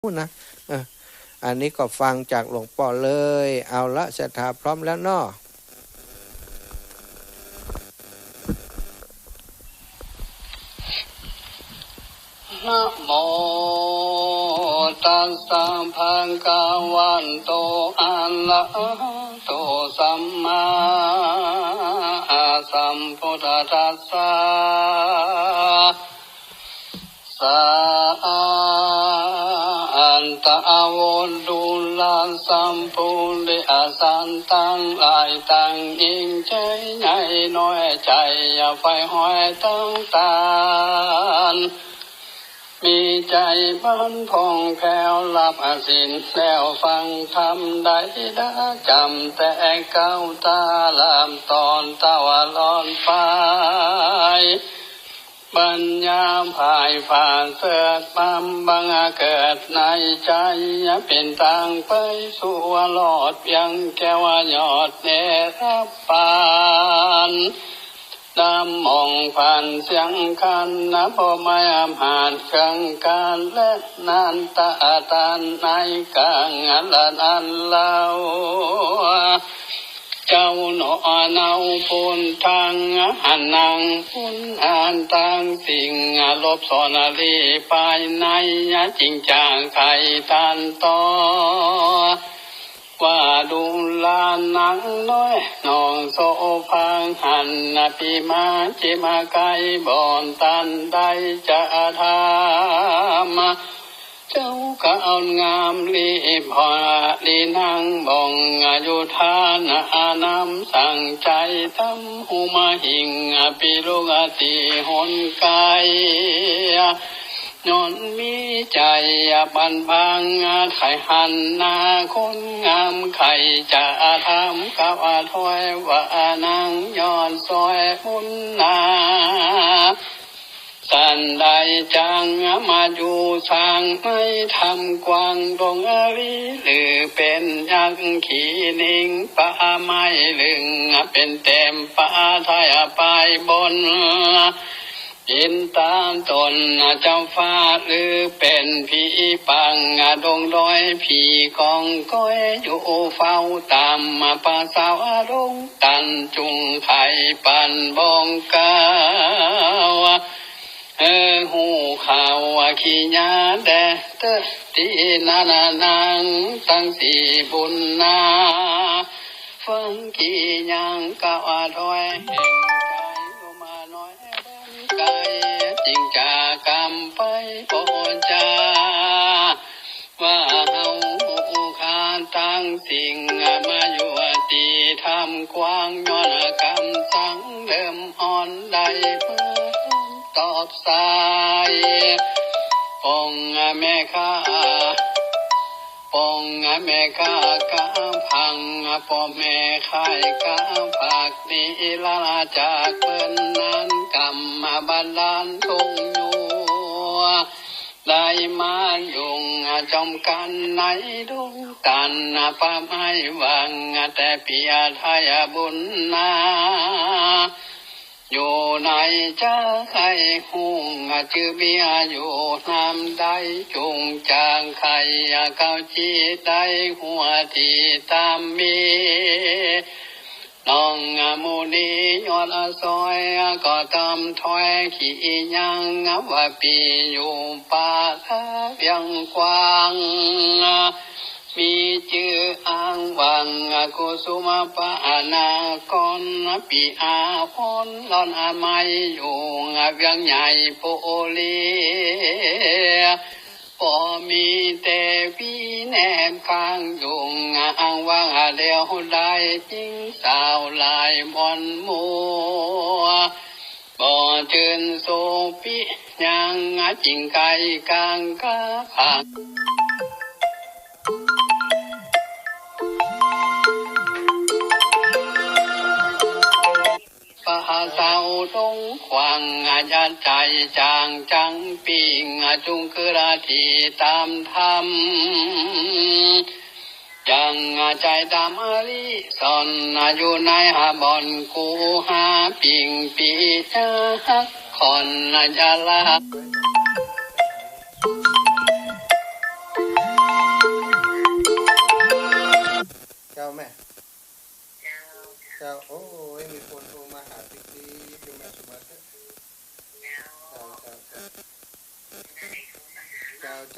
นะอันนี้ก็ฟังจากหลวงพ่อเลยเอาละศรัทธาพร้อมแล้วเนาะนะโมตัสสะภะคะวันโตอะระหะโตสัมมาสัมพุทธัสสะสันตะวุดุลาสัมปุริอาสันตังหลายตังยิ่งใจใหญ่น้อยใจอย่าไฟห้อยตั้งตามีใจบ้านพองแผ้วรับสินแล้วฟังธรรมได้จำแต่เก้าตาลามตอนตะวันร้อนไปปัญญาภายผ่านเสือปั๊มบังเกิดในใจเป็นทางไปสู่หลอดเพียงแก้วยอดเนรับปานนำมองผ่านเสียงคันนับไม่ผ่านเครื่องการและนานตาตานในกลางอันเล่าเจ้าหนอเนาปุนทางหันนางปุนอ่านต่างสิ่งลบสอนลีภายในจริงจังไทยตันต่อว่าดูลานังน้อยน้องโซพังหันปีมาจิมาไกบอนตันได้จะทำเจ้าก็เอางามลีพอลีนางบองอยู่ทานานำสั่งใจทำหูมาหิงปีลุกติหนกายนอนมีใจบันพังไข่หันนาคนงามไข่จะทำกับถอยว่านางย้อนซอยมุนนาสันใดจังมาอยู่สร้างไม่ทำกวางดงอริหรือเป็นยักษ์ขีนิงป่าไม้ลึงเป็นเต็มป่าไทยไปบนอินตามตนเจ้าฟ้าหรือเป็นผีปังดงดอยผีกองก้อยอยู่เฝ้าตามป่าสาวดงตันจุงไข่ปันบองกาวหูข่าวขี้ยาแดเตตีนานังตั้งสีบุญนาฟังขี้ยังก้าวถอยแห่งใจมาน้อยไกลจริงจากรรมไปโปจาว่าเฮาขาตั้งสิ่งมาอยู่ตีทำกว้างย้อนกรรมสังเริ่มอ่อนได้เพื่อตอบสายองค์แม่ข้าองค์แม่ข้ากาพังพ่อแม่ข้ายกาผักนี้ลาจากเปิ้นนั้นกรรมบันดาลทงอยู่ได้มายุ่งจอมกันในดวงตันป่าไม้วังแต่เปียทายบุญนาอยู่ในจะใครหุ่งจือเบียอยู่น้ำได้จุงจางใครเก้าจีได้หัวที่ตามมีน้องมูนียอดซอยก็ตำถอยขี่ยังว่าปีอยู่ป่าเพียงกว้างมีชื่ออ้างวังกุสุมาปานาคอนปีอาพนลอนอาไมอยู่เวียงใหญ่โปลีพอมีแต่พี่แนบข้างยุงอ้างว่างเดียวได้จริงสาวลายบอนมัวบ่จืนโซปิยังจริงไก่กลางกะผักป่าสาวดงขวางยันใจจางจังปิงจุงคือราทีตามธรรมยังใจดำอริสอนอยู่ในหาบอนกูหาปิงปีฮักคอนยาลา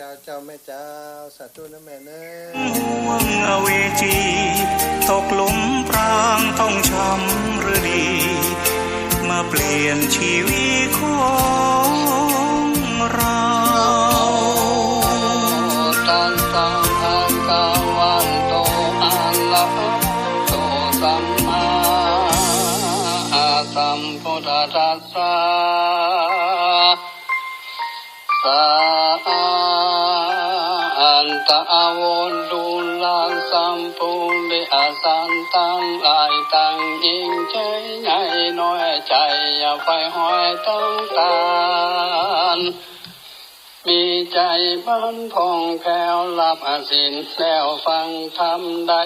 จ้าเจ้าแม่เจ้าสาธุนะแม่เนื้อห่วงอเวจีตกหลุมพรางต้องช้ำหรือดีมาเปลี่ยนชีวิตของเราตันตังภะคะวันโตอะระหะโตสัมมาสัมพุทธัสสะสันตะวุดุลังสัมปุริอาสันตังหลายตังยิ่งใจใหญ่น้อยใจอย่าไฟห้อยต้องตานมีใจบ้านพองแผ้วหลับสินแล้วฟังธรรมได้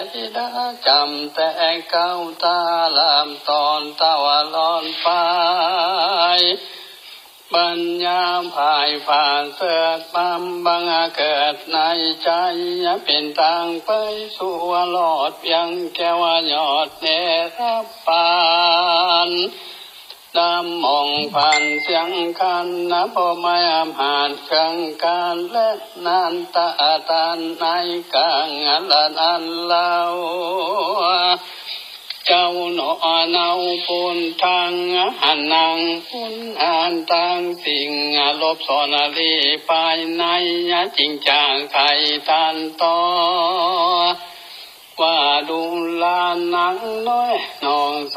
จำแต่เก้าตาลามตอนตะวันร้อนไปปัญญาภายผ่านเสือปั๊มบังเกิดในใจเป็นทางไปสู่หลอดยังแก้วยอดเนรปานดำมองผ่านเสียงกันนับไม่อำหารเครื่องการและนานตาตานในกลางละนันเล่าเจ้าหนอเนาปุนทางหันนางปุนอ่านต่างสิ่งลบสอนลีภายในจริงจางไทยตันต่อว่าดูลานนางน้อยน้องโซ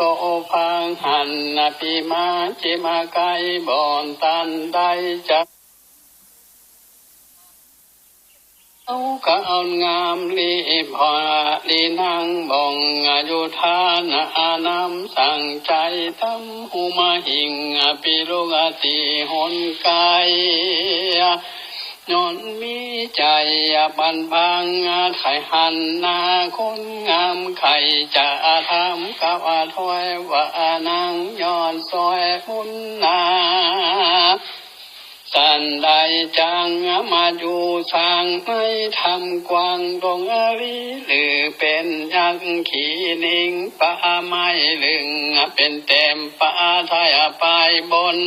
พังหันปีมาจิมาไกบอนตันได้จักก็เอางามลีพอลีนางบองอายุทานานำสั่งใจทำหูมาหิงปิโลกติหนกายนอนมีใจบันบางไข่หันนาคนงามไข่จะทำกับถอยว่านางย้อนซอยมุนนาสันใดจังมาอยู่สร้างไม่ทำกวางดงอริหรือเป็นยักษ์ขี่นิงป่าไม้ลึงเป็นเต็มป่าไทยปลายบน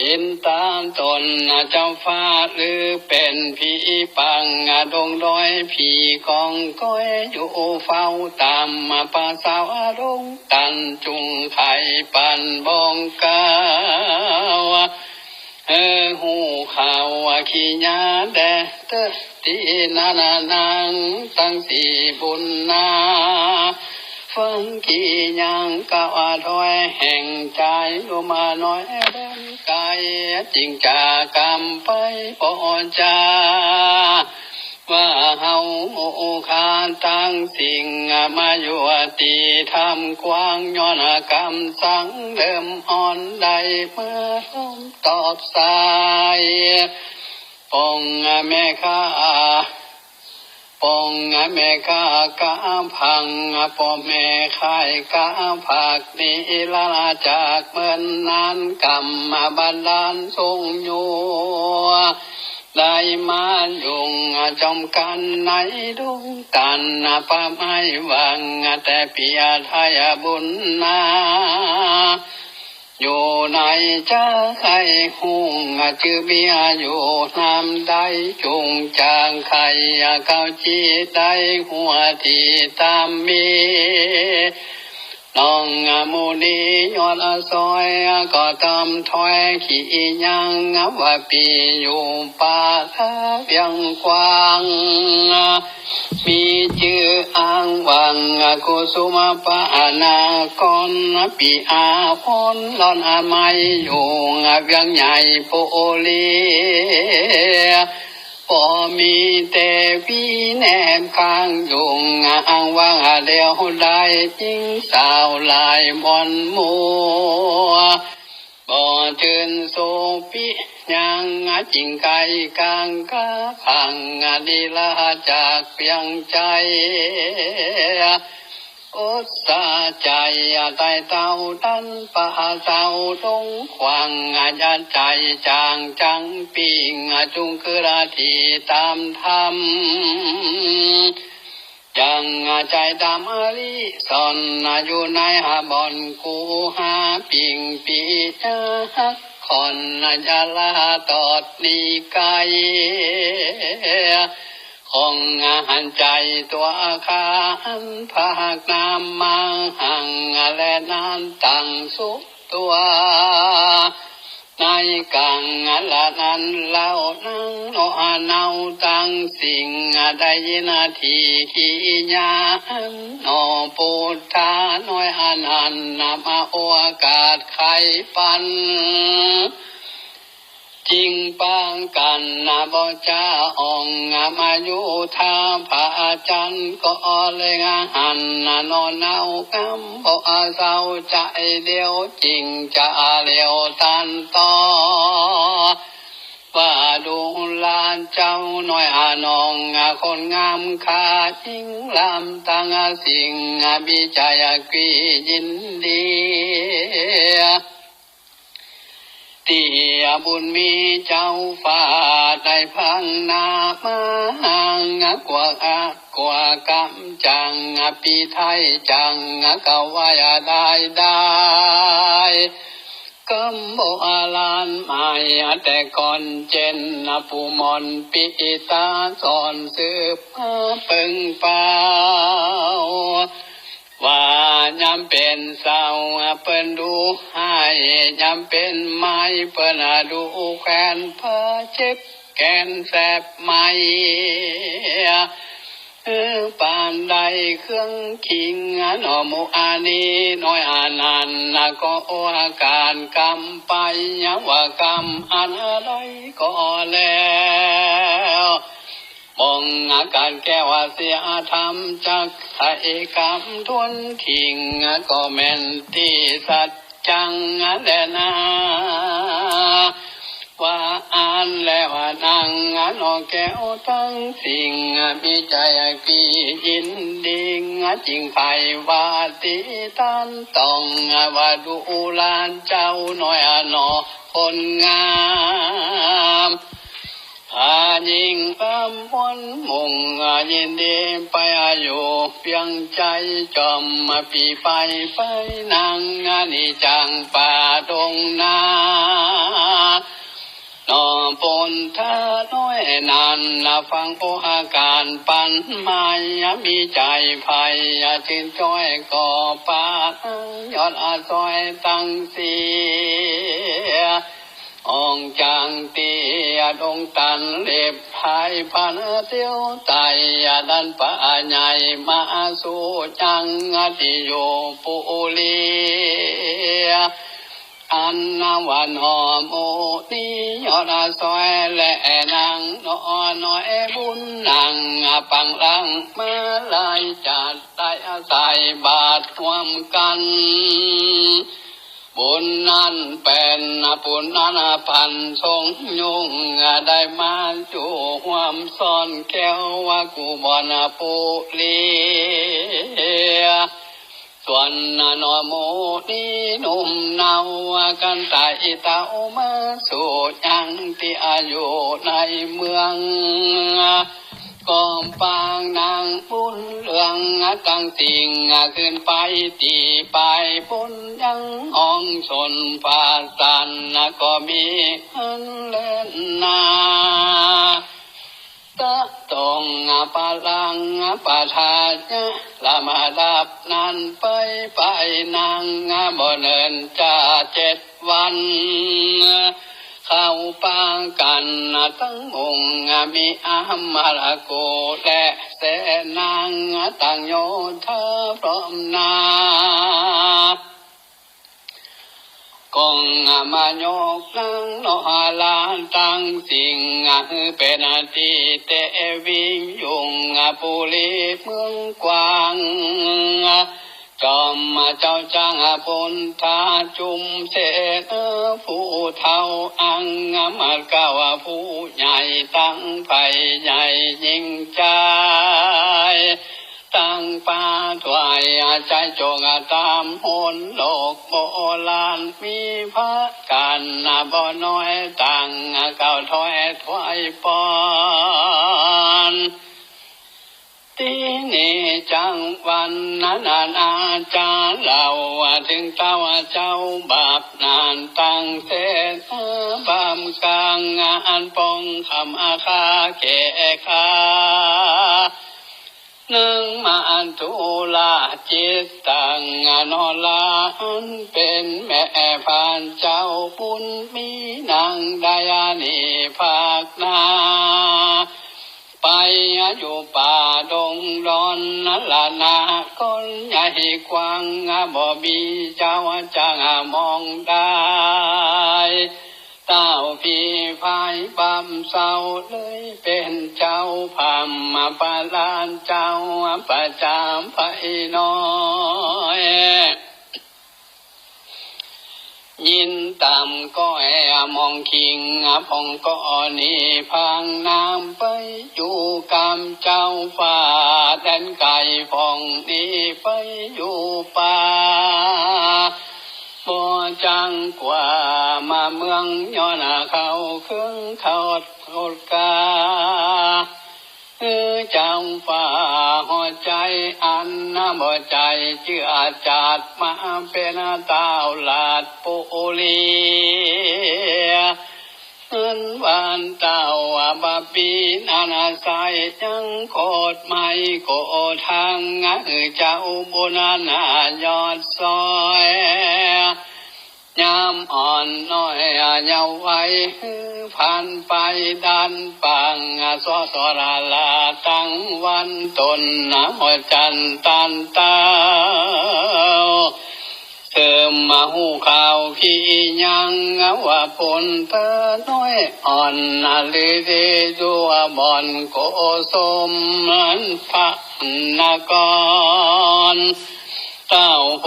อินตามตนเจ้าฟ้าหรือเป็นผีปังดงดอยผีกองก้อยอยู่เฝ้าตามป่าสาวดงตันจุงไข่ปันบองกาวหูข่าวขี้ยาแดเตตีนานังตั้งสีบุญนาฟังกี่ยังก้าวถอยแห่งใจลมาน้อยเดินไกลจริงจากรรมไปปอจาว่าเฮาคาตั้งสิ่งมาอยู่ตีทำกว้างย้อนกรรมสังเดิมอ่อนใดเมื่อร่มตอบสายปองแม่ข้าปองแม่ข้ากาพังปอแม่ข่ายกาผักนี้ลาจากเมื่อนนานกรรมบันดาลทรงอยู่ได้มายุงจอมกันในดงกันป่าไม้วังแต่เปียทายบุญนาอยู่ในจะใครหุ่งจือเบียอยู่น้ำได้จุงจางไข่เก้าจีได้หัวที่ตามมีน้องมูนียอดซอยก็ตำถอยขี่ยังว่าปีอยู่ป่าเพียงกว้างมีชื่ออ้างวังกุสุมาปานากรปีอาพนลอนอาไมอยู่เพียงใหญ่โปลีพอมีแต่พี่แนมข้างยุงอ้างว่างเดียวได้ยิ่งสาวลายบอนมัวบ่จืนโซปิยังจิงไก่กลางกะพังดีละจากเพียงใจอุตสาใจใต้เต้าดันป่าเต้าตรงขวางยันใจจางจังปิงจุงคือราทีตามธรรมจังใจดำอริสอนอยู่ในหาบอนกูหาปิงปีฮัก คอนยาลาตอดนีไกของหันใจตัวข้านภาคน้ำมังหังและนานตั้งสุตัวในกังละนั้นเล่านั่งโนเนาตั้งสิ่งได้นาทีขีญาโนปุถธาน้อยอนันต์นามาโอกาสไขปันจริงปังกันนาบจ้าองมายุทาพระจันทร์ก็เลยหันนอนเอากำบ่เศร้าใจเดียวจริงจะเลี้ยวตันต่อว่าดูลานเจ้าน้อยนองคนงามขาจิงลำตั้งสิ่งบิจายกียินดีตีบุญมีเจ้าฟ้าได้พังนามาหังกว่ากำจังปีไทยจังกวายได้กำโบอาลานใหม่แต่ก่อนเจนปูมอนปีตาสอนสืบปึงเป่าว่ายำเป็นสาวเปิ้นดูให้ยำเป็นไม้เปิ้นดูแขนเพื่อเจ็บแกนแสบไม้ปานใดเครื่องขิงหนอมูอานีน้อยอานันก็อาการกรรมไปว่ากรรมอันอะไรก็แล้วมองอาการแก้วเสียธรรมจากไทยกรรมทวนทิ้งก็แม่นที่สัจจังแลนะว่าอ่านแล้วนั่งนอแก้วทั้งสิ่งมีใจกียินดีจริงไผว่าติตันต้องว่าดูลานเจ้าน้อยนอคนงามยิ่งพนมุ่งยินดีไปอยู่เพียงใจจอมปีไปนางนิจังป่าดงนาโนปนท่าน้อยนานฟังโออาการปันมายมีใจภัยจินจ้อยก่อปายอดซอยตั้งเสียองจางเตียดงตันเล็บพายพันเตียวไตดันป่าใหญ่มาสู่จังติโยปุลีอันนวันหอมโอนิยอดซอยและนางน้อยบุญนางปังลังมาลายจัดได้อาศัยบาทรวมกันบุญนั้นเป็นปุณณนพันทรงยุงได้มาจู่ความซ่อนแก้วว่ากูบอนปุลีส่วนนอโมนี่นุ่มเนากันตายเต้ามาสู่ยังที่อายุในเมืองกองปางนางบุญเรื่องตั้งสิ่งขึ้นไปตีไปบุญยังอ่องชนฟ้าสันก็มีอันเล่นนาตะตรงปะลังปะทาจะละมาดับนั้นไปนางบ่เนินจะ7 วันเข้าปางกันตั้งมุงมีอามาลโกและเสนางตั้งโยธาพร้อมนากงมาโยกนังโนลานตั้งสิ่งเป็นทีเตวิยุงปุริเมืองกวางจอมเจ้าจังปุนทาจุมเสนผู้เท่าอังมาเก่าผู้ใหญ่ตั้งไฟใหญ่ยิ่งใจตั้งป่าถวายใจจงตามหนโลกโบราณมีพระกันบ่น้อยตั้งเก่าถอยถวายปอนที่นี่จังวันนา จาเราถึงเต้าเจ้าบาปนานตั้งเสนบามกลางงานปองคำอาคาเกคาหนึ่งมาตุลาจิตตังนอลานเป็นแม่พานเจ้าบุญมีนางดายานีภาคนาไปอยู่ป่าดงดอนนั่นละนาคนใหญ่กว้างบ่มีเจ้าจางมองได้เต้าพี่พายบำเศร้าเลยเป็นเจ้าพามมาปาลานเจ้าประจามไปน้อยยินตามก็แอมองคิงพองก็นี่พังน้ำไปอยู่กำเจ้าฟ้าแดนไก่พองนี่ไปอยู่ป่าบ่จังกว่ามาเมืองย้อนเขาเครื่องเขาโคกาเจ้าฟ้าหัวใจอันบ่ใจเชื่อจัดมาเป็นเต้าลาดปุลีวานเต้าบาปีนานาใสยังโคตรไม่โกทางเจ้าบุญนายอดซอยยามอ่อนน้อยเยาว์ไว้ผ่านไปดันปังสอสราลาตั้งวันตนหัวจันตันเต้าเสริมมาหูข่าวขี้ยังว่าผลเธอน้อยอ่อนลือดีดัวบอนโกสมมันพระนกรเต้าโห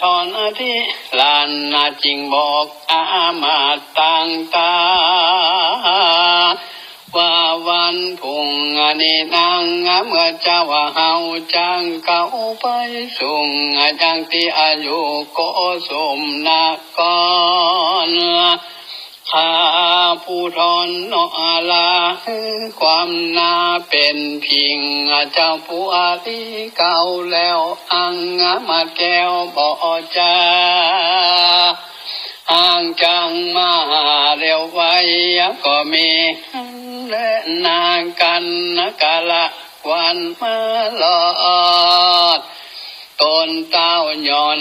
ทอนที่ลานจริงบอกอามาตังตาว่าวันพุ่งนี้นางเมื่อเจ้าเฮาจังเก่าไปสูงจังที่อายุโกสมนกรข้าผู้ทอนนอลาความนาเป็นพิงเจ้าผู้อาลีเก่าแล้วอังมาแก้วบ่จาห่างจังมาเร็วไว้ก็มีและนางกันกะละวันมาลอดต้นเต้าย่อน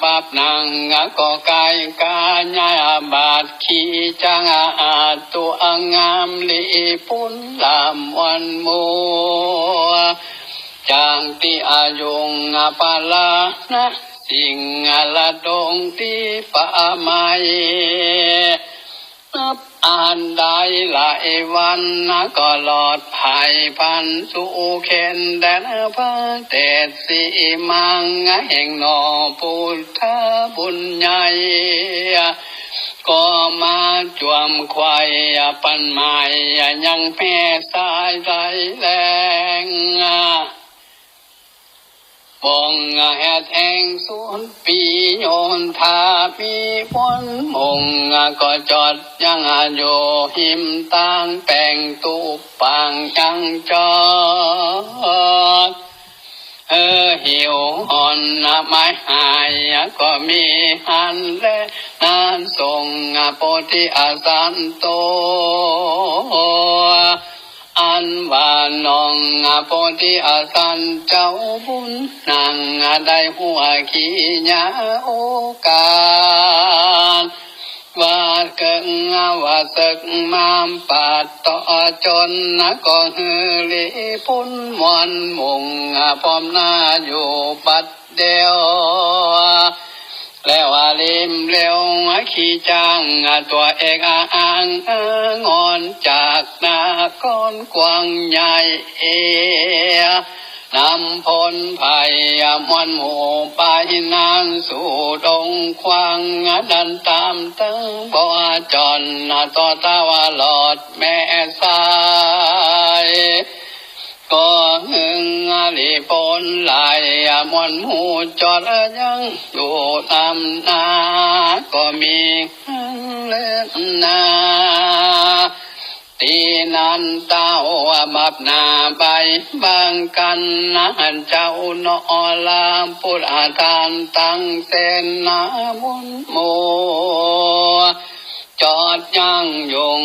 บับนางก็กายกาญาบาดขี้จังตัวงามลีปุ่นลำวันมัวจางที่อายุงปาลานะสิ่งละดงที่ป่าไม้นับอ่านได้หลายวันก็หลอดภัยพันสู่เข็นแดนพระเตสีมังแห่งนอพุทธบุญใหญ่ก็มาจวมควายปันไม้ยังแม่สายใจแรงบองแห่แทงสุนปีโยนทาปีบนมงก็จอดยังโยหิมต่างแป่งตูปางยังจอดหิวอ่อนไม้หายก็มีหันและนานส่งโพธิอาสันโตอันว่านองโพธิอาสันเจ้าบุญนางได้หัวขี้ยาโอกาสว่าเกิงว่าศึกมามปาดต่อจนก็ฮือลีพุ่นมวนมุงพร้อมหน้าอยู่บัดเดียวแล้วลิมเร็วขี้จางตัวเอกอ่างงอนจากนาก้อนกว้างใหญ่นำพลภัยมวนหมู่ไปนางสู่ดงควางดันตามตั้งบ่อจอนต่อตาวหลอดแม่สายก็หึงลีปนไหลมวนหมู่จอดยังอยู่ตามนาก็มีเล่นนา ตีนันเต้าบับนาใบบางกันนะเจ้านอลาพุทธทานตั้งเสนาบุญโมจอดยังยง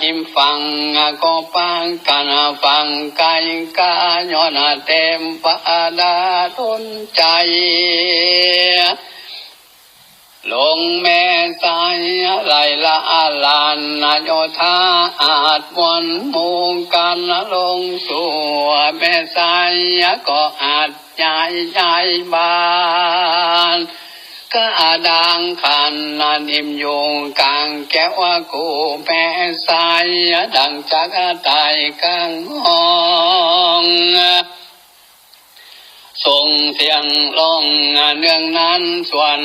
หิมฟังก็ปังกันฟังไกกาย้อนเต็มปาดาทุนใจลงแม่สายไหลละลานโยธาอาจวนมุงกันลงสู่แม่สายก็อาจย้ายบ้านก็ดังขันนิมยงกลางแก้วกูแม่สายดังจักตายกังห้องส่งเสียงร้องเนื่องนั้นส่วน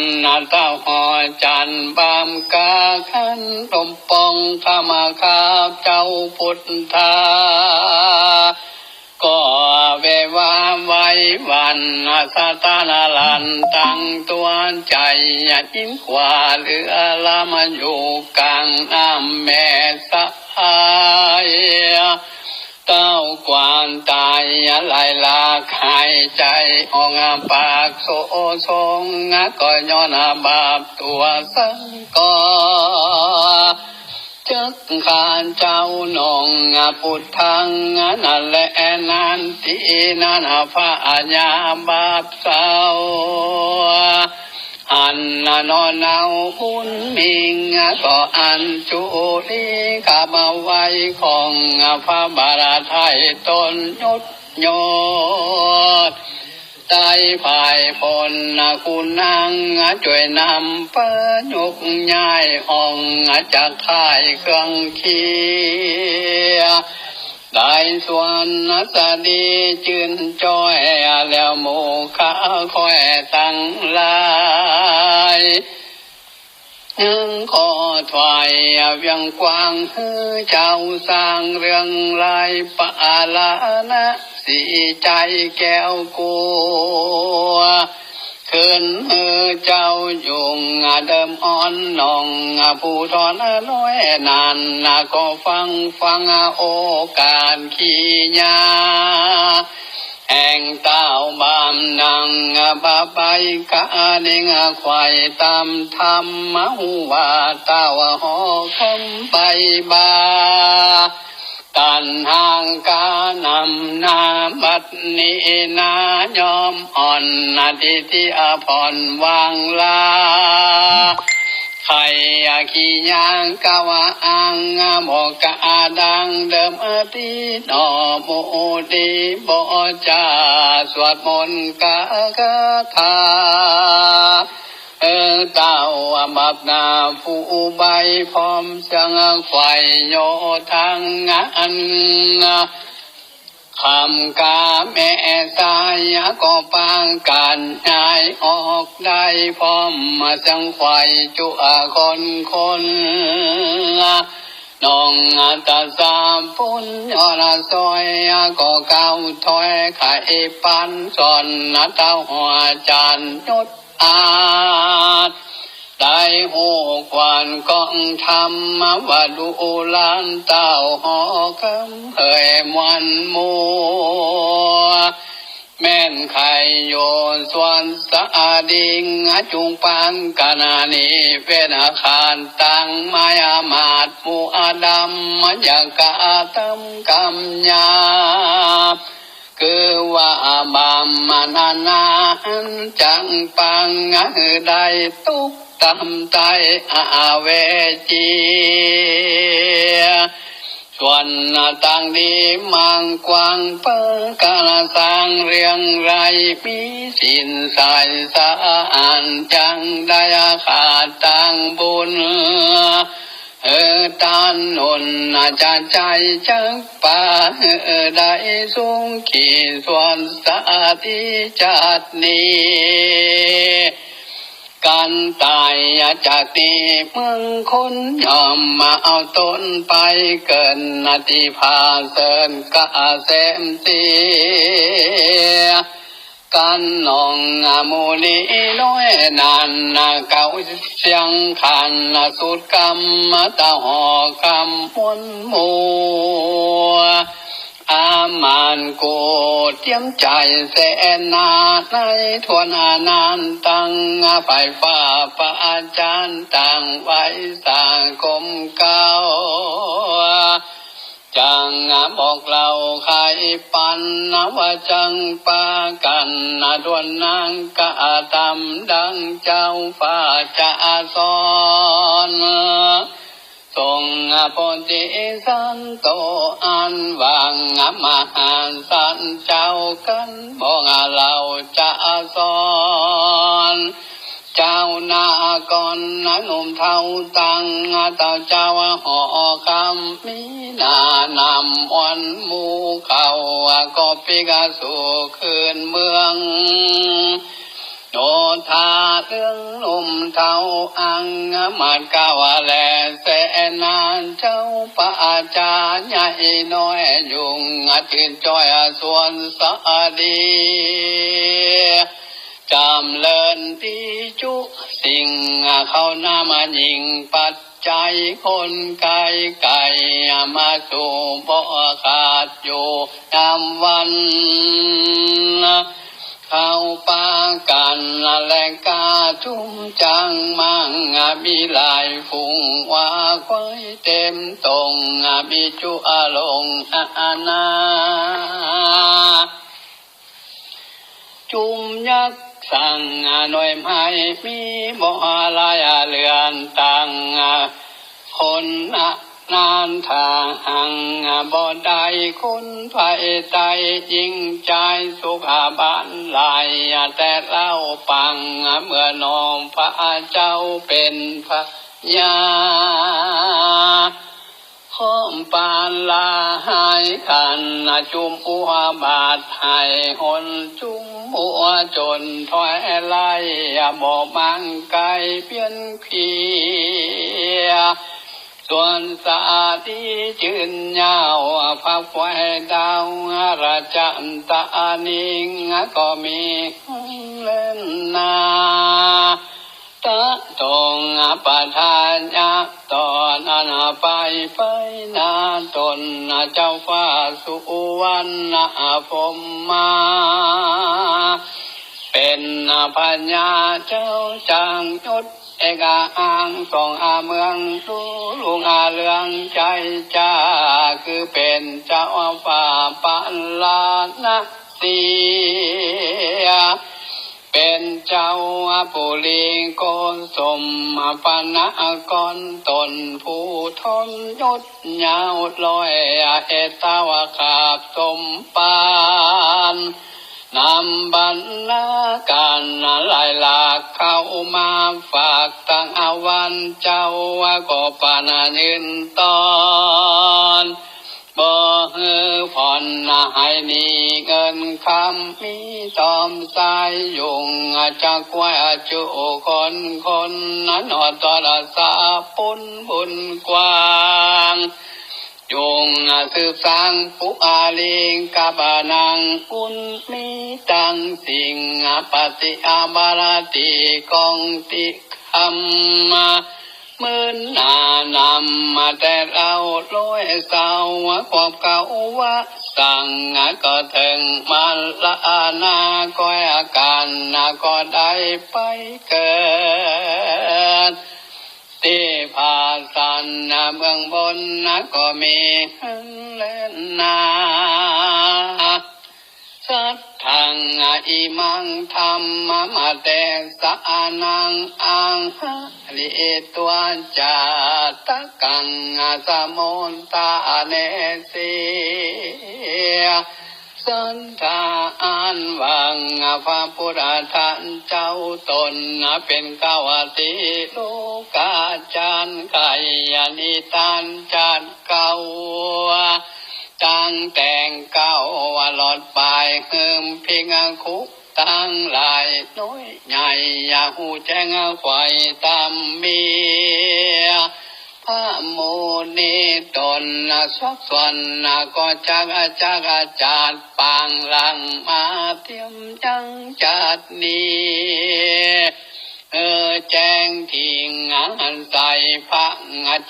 เต้าหอจันบามกาขันตมปองธรรมคาเจ้าพุทธาก็เววาไว้วันสตานาลันตั้งตัวใจยิ่งกว่าเรือละมันอยู่กลางน้ำแม่สายเต้ากวานตายไหลลากหายใจออกปากโซทรงก็ย้อนบาปตัวสังก็จักขานเจ้าหนองพุทธังนั่นแหละนันตินันพระญาบาปเศร้าอันนอนเอาบุญมิงก็อันจุลีกามาไว้ของพระบาราไทยตนยุดโยดใต้ภายพลคุณนางช่วยนำเปิดยุกย้ายห้องจากค่ายเครื่องเคียได้ส่วนสดีจืนจอยแล้วหมู่ข้าคอยตั้งลายยังขอถวายเวียงกว้างให้เจ้าสร้างเรื่องลายปาลานะสีใจแก้วกูคืนเจ้ายุงเดิมอ่อนนองผู้ทอนน้อยนานก็ฟังโอกาสขี้ยาแห่งเต้าบามนางบาไปกาเด้งควายตามธรรมหูว่าเต้าหอคำไปบาตันห่างกานำนาบัดนี้นายอมอ่อนนาทิติอภรวางลาใครขี้ยางกาวาอังบอกกาดังเดิมตีนอโมดีบอจาสวดมนต์กาถาเต้าบับนาผู้ใบพร้อมจังไฟโยทางงานคำกาแม่สายก็ปางการหายออกได้พร้อมมาจังไฟจุคนน้องตาสามปุญญาซอยก็เก้าถอยไข่ปันสอนเต้าหัวจันยศอาจได้หูควันกองธรรมว่าดูลานเต้าหอคำเผยมวันมัวแม่นไข่โยนส่วนสะดิงจุงปังกานานีเป็นอาคารตั้งมายามาดมูอาดัมยากาตัมกัมญาคือว่าบามมานาจังปังได้ตุกตำไตอาเวจีส่วนต่างดีมังกวางเปิงกาลสร้างเรียงไรมีสินสายสะอาดจังได้ขาดต่างบุญตานนนจะใจจักป่าได้สูงขีดส่วนสาธิจัดนี้การตายจากนี้เมืองคนยอมมาเอาตนไปเกินนาทีพาเสินกะเสมเสียก กันนองมูนีน้อยนานเก่าเสียงขันสุดกรรมตะหอกรรมมนมัวอามานกูเตรียมใจแสนนาในทวนอนานตั้งไฟฟ้าพระอาจารย์ต่างไว้สังคมเก่าจังบอกเราใครปันว่าจังปากันดวนนางกะตำดังเจ้าฟ้าจะสอนทรงโพธิสันโตอันวางมหาสันเจ้ากันบอกเราจะสอนเจ้านากรหนุ่มเท่าตังเต่าเจ้าห่อคำมีนานำวันหมูเขาก็ปิกาสู่คืนเมืองโนทาเรื่องหนุ่มเท่าอังมาดกาวแลแสนานเจ้าปะอาจารย์ใหญ่น้อยยุงตื่นจ้อยส่วนสะดีจำเลินที่จุสิ่งเขาหน้ามายิงปัจจัยคนไกลไก่มาสู่บ่ขาดอยู่ตามวันเข้าป่ากันและกาทุ่มจังมังมีหลายฝูงว่าควายเต็มตรงมีจุลงอาณาจุมยักษ์สั่งหน่วยไม้มีบ่ลายเรือนต่างคนนานทางหังบ่ได้คุณไฟไตยิ่งใจสุขบานลายแต่เล่าปังเมื่อน้อมพระเจ้าเป็นพระยาข้อมปานลาหายขันจุมอัวบาดหายหนจุมอัวจนถอยไล่บ่มังไกเพียนเพียส่วนสาดีจืนยาวพักไว้ดาวราจันตานิงก็มีเล่นนาตะตรงประทานยักตอนไปนาตนเจ้าฟ้าสุวรรณพรหมาเป็นปัญญาเจ้าจังยุดเอกอ่างสองเมืองดูลุงเลืองใจจ้าคือเป็นเจ้าฟ้าปันลานะเสียเป็นเจ้าปุริโกสมปนกรตนผู้ทนยศยาวลอยเอตาวขาบสมปานนำบรรณาการหลายหลากเข้ามาฝากตั้งอาวันเจ้าก็ปานยืนตอนบ่ฮือผ่อนให้นี่เงินคำมีตอมสายยุงจากไว้จุคนนั้นอดตรสาปุนบุญกว้างยุงสืบสร้างปุอาลิงกับนางอุนมีตังสิ่งปฏิอาบาลติกองติคำมื่นนานำมาแต่เราลอยสาวความเก่าวะสั่งก็ถึงมาละนาก็อาการก็ได้ไปเกิดที่ภาสันเมืองบนก็มีเล่นนาสัทธังอิมังธรรมมาเตสานังอังลิตัวจาตะกังสมุนตาเนสีสันทาอันวังพระพุทธท่านเจ้าตนเป็นกาวติโลกาจารย์ไก่นิทานจารย์เก่าตั้งแต่งเก่าหลอดปลายเฮิมเพียงคุกตั้งหลายน้อยใหญ่อยากหูแจ้งไฟตามเมีย พระโมนีตนสักส่วนก็จักอาจารย์ปางหลังมาเตรียมจังจัดนี้แจ้งทิ้งใส่พระ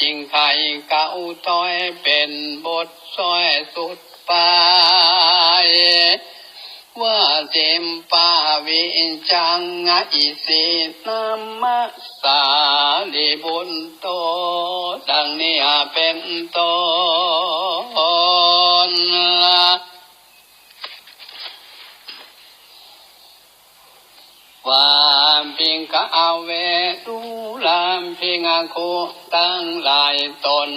จริงไทยเก่าต้อยเป็นบทซอยสุดปลายว่าเจมปาวิจังอิสินามัสสาลิบุญโตดังนี้เป็นต้นความพิงกะเอาเวตุลามพิงคูตั้งหลายตน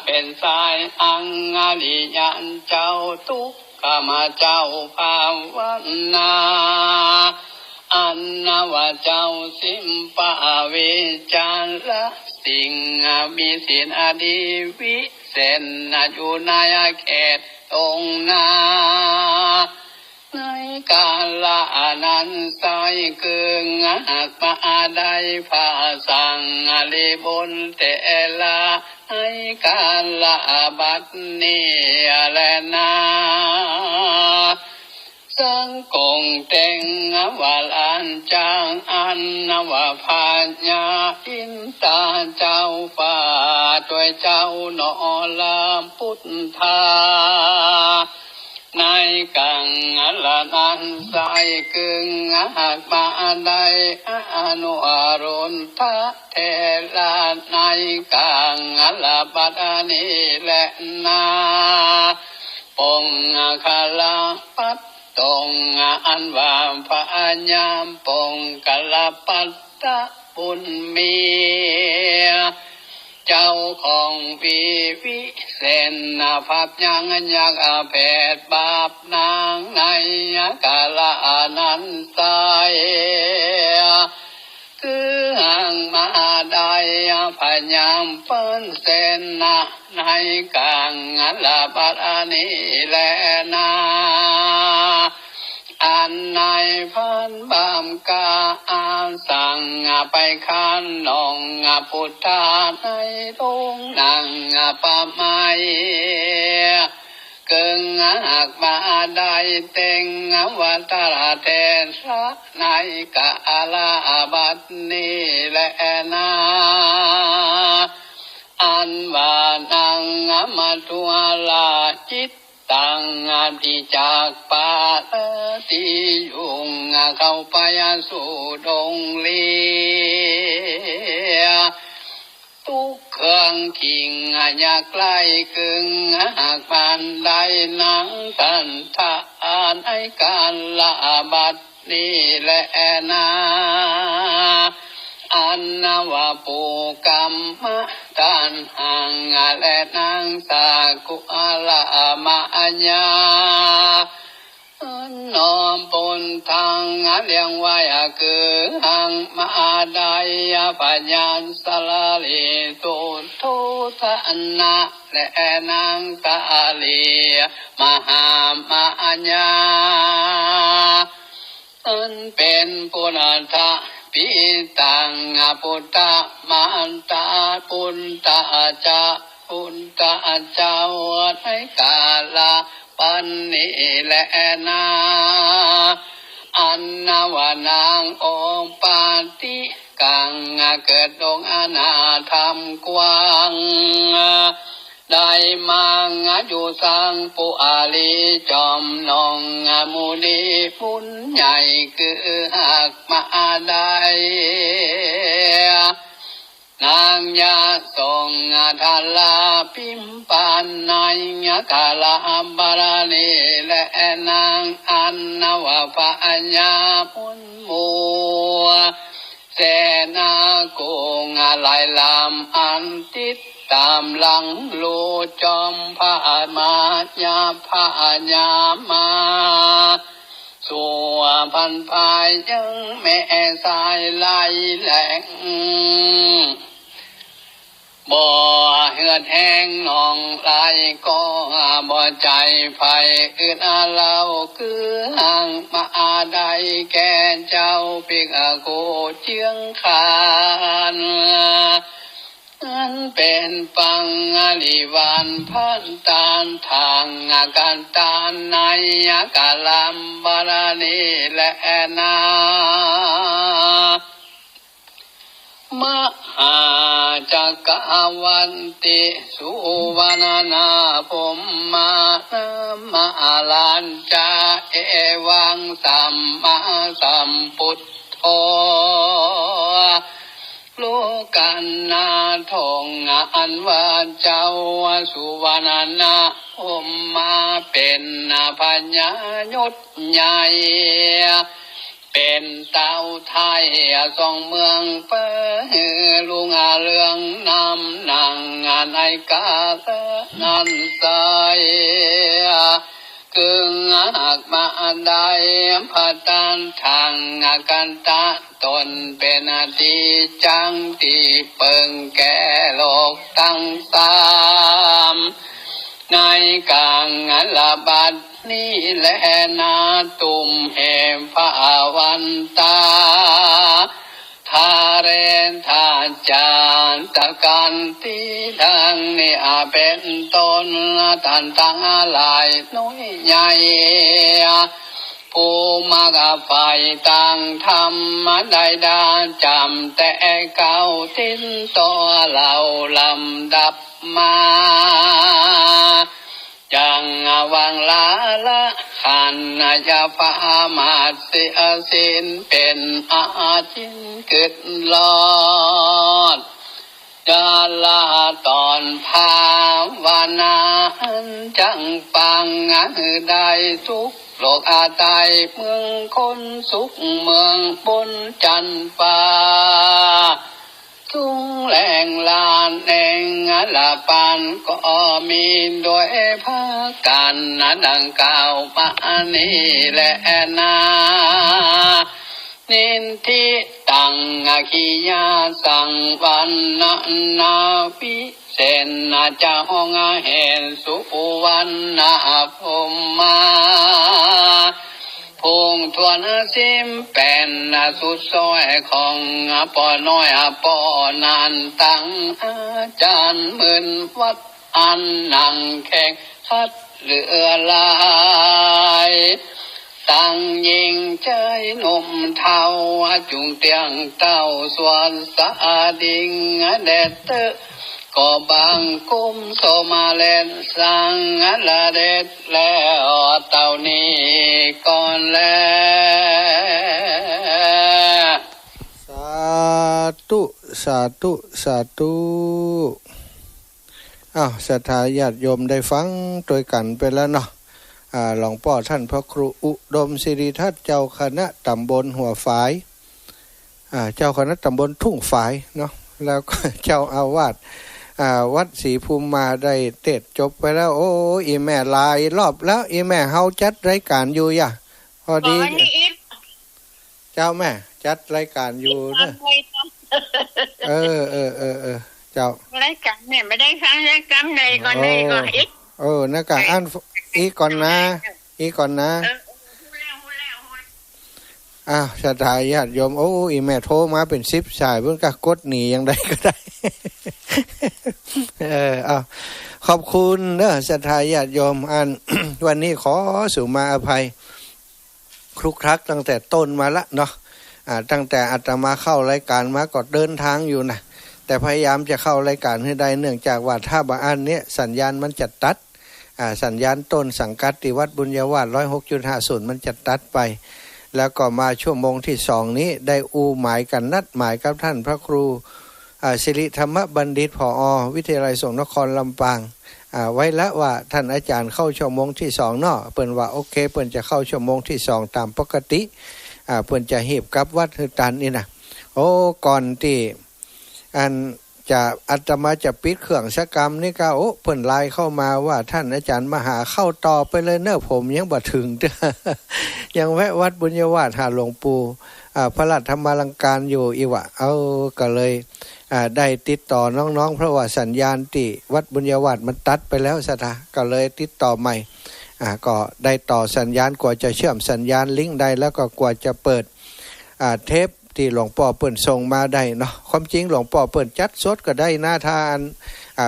เป็นสายอังอริยันเจ้าทุกข้ามาเจ้าภาวนาอันนว่าเจ้าสิมปะวิจารละสิ่งมีศีลอดีวิเศษอยู่ในเขตตรงนาในกาลนั้นใส่กึ่งหักมาได้ภาสังลิบุญเตลาในกาลบัดนี้แลนาสังกงเต็งวาลานจางอันนวพาญาอินตาเจ้าป่าด้วยเจ้าหนอลามพุทธาในกังละนันใส่กึ่งหักมาได้อนุอรุณทะเทลาในกังละบัดนี้แหละนาปงคาลาปัตตงอันว่าพระญามปงกลปัตตะบุญมีเจ้าของวิเศษภาพยังยักแผดบาปนางในกาลนันไซคือห่างมาได้พยามเปิ้นเสนในกลางลาบัดนี้แลนาอันนายพันบามกาอาสั่งไปขันนองพุทธาในตรงนังปะไมกึ่งหักมาได้เต็งวัตระเทศะในกาลาบัดนี้แลนาอันว่านังมาตุลาจิตตังดิจากปาติยุงเข้าไปสู่ดงลีทุกเครื่องขิงอยากไล่กึ่งหากมันได้นังตันทานให้การละบัดนี้แลนาอันนว่าปูกรรมการหังและนางสากุอาลามาญาน้อมปนทางเลี้ยงไว้คือหังมาได้ปัญญาสลาลิตุทุทะนะและนางสาลีมหามญาอันเป็นปุณธะปิตังพุทธมันตาปุณตาจะปุณตาเจ้าให้กาลปันนิแลนาอันนวานางองปาติกังเกิดดงอนาธรรมกว้างได้มังอยู่สังปุอาลีจอมนองมูลีบุญใหญ่คือหักมาได้นางยาทรงทาลาพิมปานนายกาลาบาราลีและนางอันนวปัญญาพุนมัวเสนาโกงลายลามอันติดตามหลังลูจอมพระมาญาพระญามาสัวพันภายยังแม่สายไหลแหลงบ่เหือดแห้งนองไหลก็บ่ใจไฟอึดเล่าคือห่างมาได้แก่เจ้าปิกโกเจียงคาน อันเป็นปังอริวานพันตานทางอาการตานในอาการลัมบารานีและนามหาจักรวันติสุวรรณนาภมมามาลัญจาเอวังสัมมาสัมพุทโธโลกันนาทองอันว่าเจ้าสุวรรณนาภมมาเป็นพญายศใหญ่เป็นเต้าไทยสองเมืองเปิดลุงเรืองนำนางงานไอกาตงานใสกึ่งหักมาได้พระตานทางกันตะตนเป็นที่จังที่เปิงแก่โลกตั้งสามในกลางละบัดนี้แลนาตุมเหมพระวันตาทาเรนทาจานตะกันตีดังนี้เป็นตนตันตั้งหลายน้อยใหญ่ผู้มากไฟต่างธรรมได้ดาจำแต่เก่าทิ้นตัวเราลำดับมาจังวังลาละขันยาฟามาเสียสินเป็นอาจินกึดลอดจาลาตอนภาวนาจังปังได้ทุกโลกอาตายเมืองคนสุขเมืองบนจันฟ้าทุ่งแหลงลานเองละปานก็มีโดยพากันดังกล่าวมานี้แลนานินทิตังขิยาสังวันนาวิเสนาจาห้องเห็นสุวรรณภมมาพงทวนซิมเป็นสุดซอยของปอน้อยปอนันตั้งอาจารย์มื่นวัดอันนังแข่งขัดเรือลายตั้งยิงใจหนุ่มเทาจุงเตียงเต้าส่วนสาดิงเด็ดก็บางกุมโซมาเลนสังละเด็ดแล้วเต่านี้ก่อนแล้วสาธุสาธุสาธุศรัทธาญาติโยมได้ฟังโดยกันไปแล้วเนาะหลวงพ่อท่านพระครูอุดมศิริทัตเจ้าคณะตำบลหัวฝายเจ้าคณะตำบลทุ่งฝายเนาะแล้วก็เจ้าอาวาสวัดศรีภูมิมาได้เทศจบไปแล้วโอ้อีแม่ลายรอบแล้วอีแม่เฮาจัดรายการอยู่ย่ะพอดีเจ้าแม่จัดรายการอยู่นะเจ้ารายการเนี่ยไม่ได้ฟังรายการใดก่อนใดก่อนนักการอ่านอีก่อนนะศรัทธาญาติโยมโอ้อีแม่โทรมาเป็น10สายเพิ่นก็กดหนีอย่างใดก็ได้ขอบคุณเด้อศรัทธาญาติโยมวันนี้ขอสุมาอภัยครุกครักตั้งแต่ต้นมาละเนาะตั้งแต่อาตมาเข้ารายการมาก็เดินทางอยู่นะแต่พยายามจะเข้ารายการให้ได้เนื่องจากว่าถ้าบางอันเนี้ยสัญญาณมันจะตัดสัญญาณต้นสังกัดที่วัดบุญญาวาส 106.50 มันจะตัดไปแล้วก็มาชั่วโมงที่2นี้ได้หมายกันนัดหมายกับท่านพระครูศิริธรรมบัณฑิตผอ.วิทยาลัยสงฆ์นครลำปางไว้แล้วว่าท่านอาจารย์เข้าชั่วโมงที่2เนาะเปิ้นว่าโอเคเปิ้นจะเข้าชั่วโมงที่2ตามปกติเปิ้นจะหีบกับวัดคือตันนี่นะก่อนที่จะอาตมาจะปิดเครื่องสักกรรมนี่ก็เพิ่นไลน์เข้ามาว่าท่านอาจารย์มหาเข้าต่อไปเลยเนอะผมยังบ่ถึง ยังแวะวัดบุญญาวาสหาหลวงปู่พระราชธรรมลังการอยู่อีวะก็เลยได้ติดต่อน้องๆเพราะว่าสัญญาณที่วัดบุญญาวาสมันตัดไปแล้วสถาก็เลยติดต่อใหม่ก็ได้ต่อสัญญาณกว่าจะเชื่อมสัญญาณลิงก์ได้แล้วก็กว่าจะเปิดเทป ที่หลวงพ่อเปิ้นส่งมาได้เนาะความจริงหลวงพ่อเปิ้นจัดสดก็ได้หน้าทาน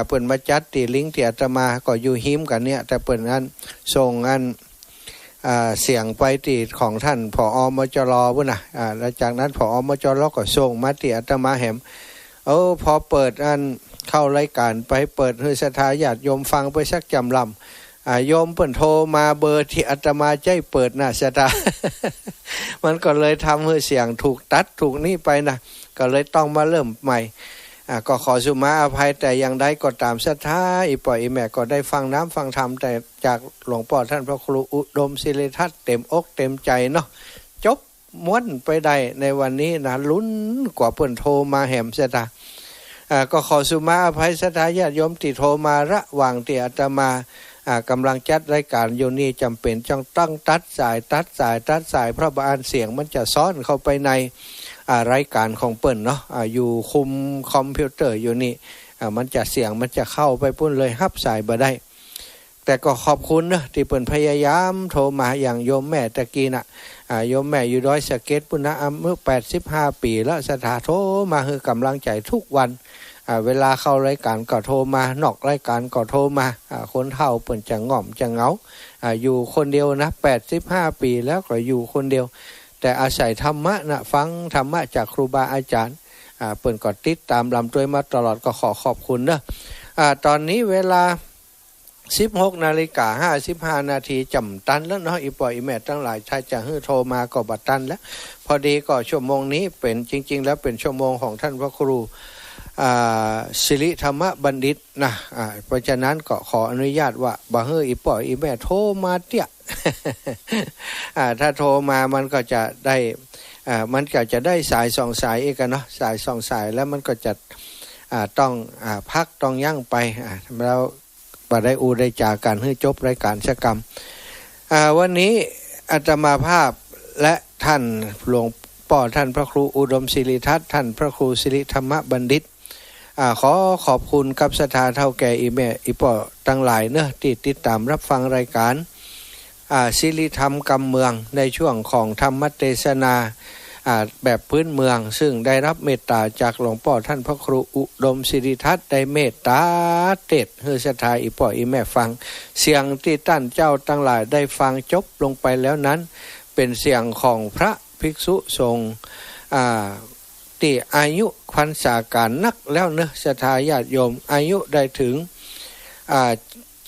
เปิ้นมาจัดที่ลิงก์ที่อาตมาก็อยู่หิมกันเนี่ยแต่เปิ้นอันส่งอันเสียงไปที่ของท่านผอ.มจร.พุ่นน่ะแล้วจากนั้นผอ.มจร.ก็ส่งมาที่อาตมาแหมพอเปิดอันเข้ารายการไปเปิดให้ศรัทธาญาติโยมฟังไปสักจำลำโยมเปิ้นโทรมาเบอร์ที่อาตมาใจเปิดน่ะศรัทธา มันก็เลยทำให้เสียงถูกตัดถูกนี่ไปนะก็เลยต้องมาเริ่มใหม่ก็ขอสุมาอภัยแต่อย่างใดก็ตามศรัทธาอีปล่อยอีแม่ก็ได้ฟังน้ำฟังธรรมแต่จากหลวงพ่อท่านพระครูอุดมศิริทัศน์เต็มอกเต็มใจเนาะจบม้วนไปได้ในวันนี้นะลุ้นกว่าเปิ้นโทรมาแหมศรัทธาก็ขอสุมาอภัยศรัทธาญาติโยมที่โทรมาระหว่างที่อาตมากำลังจัดรายการอยู่นี่จำเป็นต้องตัดสายเพราะบางเสียงมันจะซ้อนเข้าไปในรายการของเปิ้นเนาะอยู่คุมคอมพิวเตอร์อยู่นี่มันจะเสียงมันจะเข้าไปปุ้นเลยฮับสายบ่ได้แต่ก็ขอบคุณนะที่เปิ้นพยายามโทรมาอย่างโยมแม่ตะกี้น่ะโยมแม่อยู่ดอยสะเก็ดปุ้นนะเมื่อ85ปีแล้วสถาโทรมาให้กำลังใจทุกวันเวลาเข้ารายการก็โทรมานอกรายการก็โทรมาคนเฒ่าเปิ้นจะง่อมจะเหงาอยู่คนเดียวนะ85ปีแล้วก็อยู่คนเดียวแต่อาศัยธรรมะนะฟังธรรมะจากครูบาอาจารย์เปิ้นก็ติดตามลำตัวมาตลอดก็ขอบคุณนะตอนนี้เวลา 16:55 นาทีจำตันแล้วเนาะอีปล่อยอีแม่ทั้งหลายถ้าจะให้โทรมาก็บัดตันแล้วพอดีก็ชั่วโมงนี้เป็นจริงๆแล้วเป็นชั่วโมงของท่านพระครูศิริธรรมบัณฑิตนะเพราะฉะนั้นก็ขออนุญาตว่าบ่ให้อีปล่อยอีแม่โทรมาเตี้ย ถ้าโทรมามันก็จะได้สาย2สายเองกันเนาะสาย2สายแล้วมันก็จะต้องพักต้องยั่งไปแล้วบ่ได้ได้จากกันให้จบรายการสักกรรมวันนี้อาตมาภาพและท่านหลวงพ่อท่านพระครูอุดมศิริทัศน์ท่านพระครูศิริธรรมบัณฑิตขอขอบคุณกับศรัทธาเฒ่าแก่อีแม่อีป่อทั้งหลายเนอะที่ติดตามรับฟังรายการศิริธรรมกำเมืองในช่วงของธรรมเทศนาแบบพื้นเมืองซึ่งได้รับเมตตาจากหลวงพ่อท่านพระครูอุดมศิริทัศน์ได้เมตตาเทศให้ศรัทธาอีป่ออีแม่ฟังเสียงที่ท่านเจ้าทั้งหลายได้ฟังจบลงไปแล้วนั้นเป็นเสียงของพระภิกษุสงฆ์ที่อายุพรรษาการนักแล้วเนอะศรัทธาญาติโยมอายุได้ถึง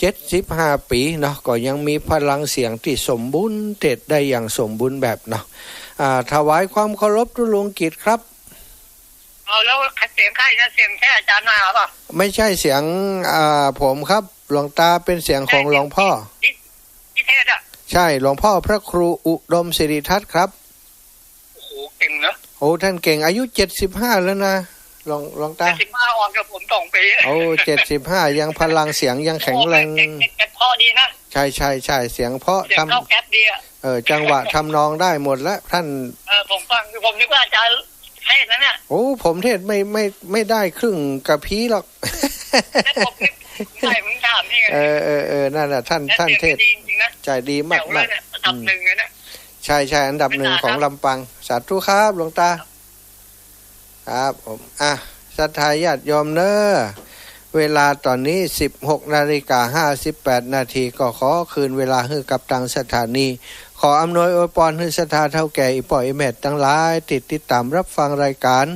75 ปีเนาะก็ยังมีพลังเสียงที่สมบูรณ์เทศได้อย่างสมบูรณ์แบบเนาะถวายความเคารพทุลงกิจครับแล้วเสียงใครนะเสียงแค่อาจารย์มาป่ะไม่ใช่เสียงผมครับหลวงตาเป็นเสียงของหลวงพ่อที่เทศอ่ะใช่หลวงพ่อพระครูอุดมศิริทัศน์ครับโอ้โหเก่งนะโอ้ท่านเก่งอายุ75แล้วนะลองตา75ออกกับผม2ปีโอ้75ยังพลังเสียงยังแข็งแรงเพราะดีนะใช่ๆๆเสียงเพราะทำเข้าแก๊ปดีอ่ะจังหวะทำนองได้หมดแล้วท่านผมฟังผมนึกว่าอาจารย์เทศนะเนี่ยโอ้ผมเทศไม่ได้ครึ่งกะพีหรอกผมใช่ผมถามนี่ไงนั่นน่ะท่านเทศจริงๆนะใจดีมากๆอันดับ1เลยนะใช่ๆอันดับ1ของลำปางสาธุครับหลวงตาครับผมศรัทธาญาติโยมเนอะเวลาตอนนี้ 16:58 นาทีก็ขอคืนเวลาให้กับทางสถานีขออำนวยอวยพรให้ศรัทธาเฒ่าแก่อีป่อยอีแม่ทั้งหลายติดตามรับฟังรายการ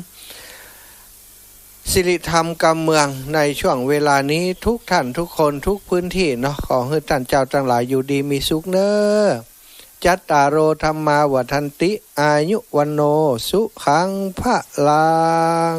ศิริธรรมกำเมืองในช่วงเวลานี้ทุกท่านทุกคนทุกพื้นที่เนาะขอให้ท่านเจ้าทั้งหลายอยู่ดีมีสุขเนอะจัตตารโอธัมมาวัฏันติอายุวันโนสุขังพะลัง